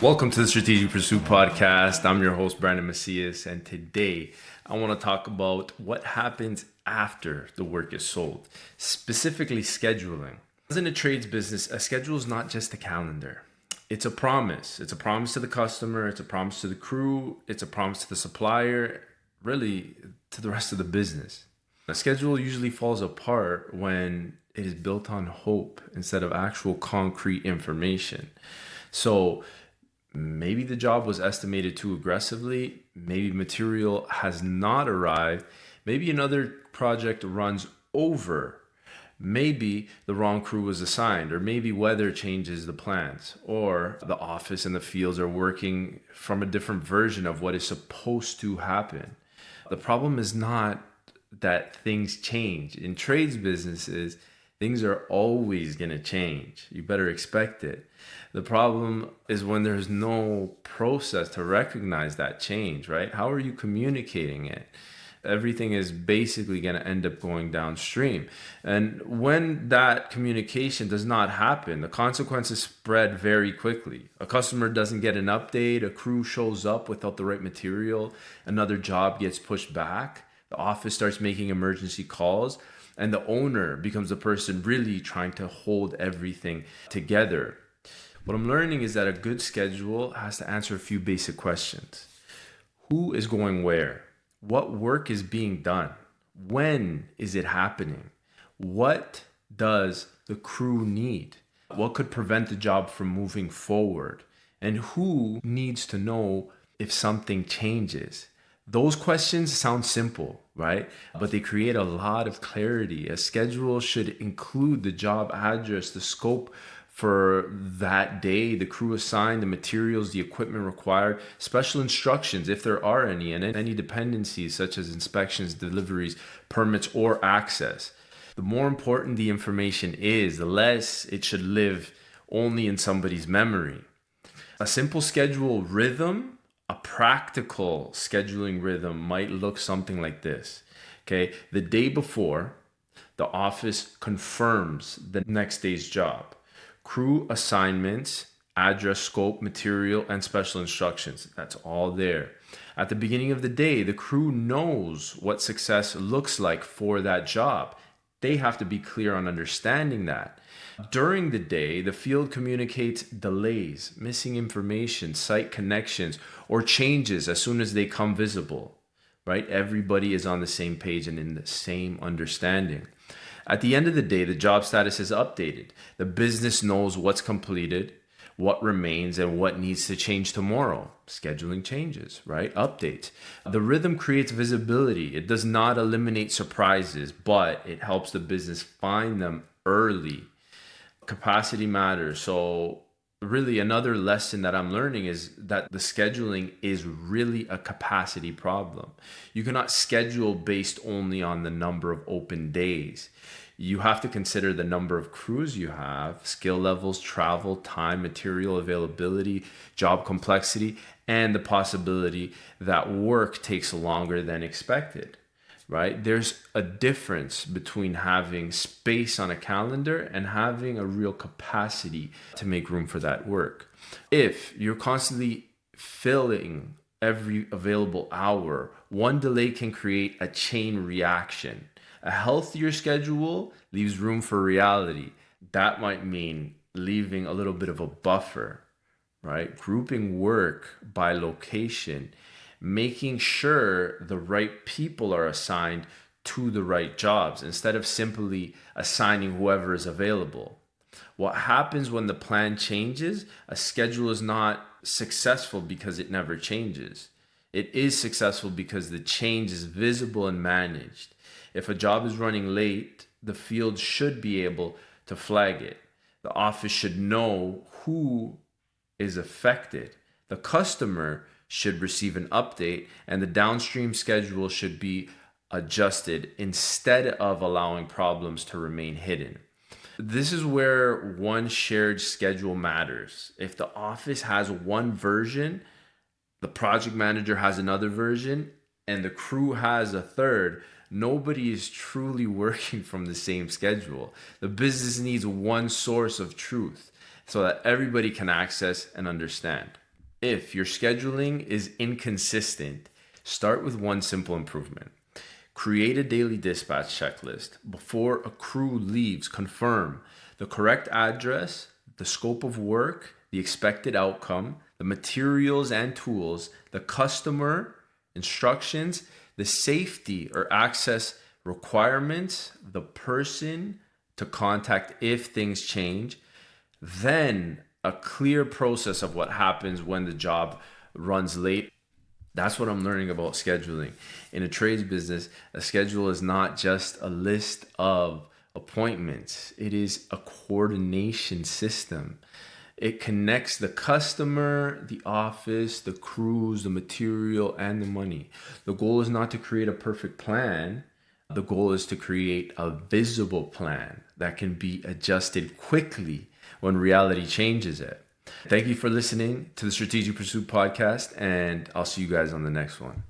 Welcome to the Strategic Pursuit Podcast. I'm your host, Brandon Macias, and today I want to talk about what happens after the work is sold, specifically scheduling. As in a trades business, a schedule is not just a calendar. It's a promise. It's a promise to the customer, it's a promise to the crew, it's a promise to the supplier, really to the rest of the business. A schedule usually falls apart when it is built on hope instead of actual concrete information. So, maybe the job was estimated too aggressively. Maybe material has not arrived. Maybe another project runs over. Maybe the wrong crew was assigned, or maybe weather changes the plans, or the office and the fields are working from a different version of what is supposed to happen. The problem is not that things change. In trades businesses, things are always going to change. You better expect it. The problem is when there's no process to recognize that change, right? How are you communicating it? Everything is basically going to end up going downstream. And when that communication does not happen, the consequences spread very quickly. A customer doesn't get an update, a crew shows up without the right material, another job gets pushed back, the office starts making emergency calls, and the owner becomes the person really trying to hold everything together. What I'm learning is that a good schedule has to answer a few basic questions. Who is going where? What work is being done? When is it happening? What does the crew need? What could prevent the job from moving forward? And who needs to know if something changes? Those questions sound simple, right? But they create a lot of clarity. A schedule should include the job address, the scope for that day, the crew assigned, the materials, the equipment required, special instructions if there are any, and any dependencies such as inspections, deliveries, permits, or access. The more important the information is, the less it should live only in somebody's memory. A simple schedule rhythm, a practical scheduling rhythm might look something like this. Okay, the day before, the office confirms the next day's job. Crew assignments, address, scope, material, and special instructions. That's all there. At the beginning of the day, the crew knows what success looks like for that job. They have to be clear on understanding that. During the day, the field communicates delays, missing information, site connections, or changes as soon as they come visible, right? Everybody is on the same page and in the same understanding. At the end of the day, the job status is updated. The business knows what's completed, what remains, and what needs to change tomorrow. Scheduling changes, right? Updates. The rhythm creates visibility. It does not eliminate surprises, but it helps the business find them early. Capacity matters. So really another lesson that I'm learning is that the scheduling is really a capacity problem. You cannot schedule based only on the number of open days. You have to consider the number of crews you have, skill levels, travel, time, material availability, job complexity, and the possibility that work takes longer than expected. Right? There's a difference between having space on a calendar and having a real capacity to make room for that work. If you're constantly filling every available hour, one delay can create a chain reaction. A healthier schedule leaves room for reality. That might mean leaving a little bit of a buffer, right? Grouping work by location, making sure the right people are assigned to the right jobs instead of simply assigning whoever is available. What happens when the plan changes? A schedule is not successful because it never changes. It is successful because the change is visible and managed. If a job is running late, the field should be able to flag it. The office should know who is affected. The customer should receive an update, and the downstream schedule should be adjusted instead of allowing problems to remain hidden. This is where one shared schedule matters. If the office has one version, the project manager has another version, and the crew has a third, nobody is truly working from the same schedule. The business needs one source of truth so that everybody can access and understand. If your scheduling is inconsistent, start with one simple improvement. Create a daily dispatch checklist. Before a crew leaves, confirm the correct address, the scope of work, the expected outcome, the materials and tools, the customer instructions, the safety or access requirements, the person to contact if things change, then a clear process of what happens when the job runs late. That's what I'm learning about scheduling. In a trades business, a schedule is not just a list of appointments. It is a coordination system. It connects the customer, the office, the crews, the material, and the money. The goal is not to create a perfect plan. The goal is to create a visible plan that can be adjusted quickly when reality changes it. Thank you for listening to the Strategic Pursuit podcast, and I'll see you guys on the next one.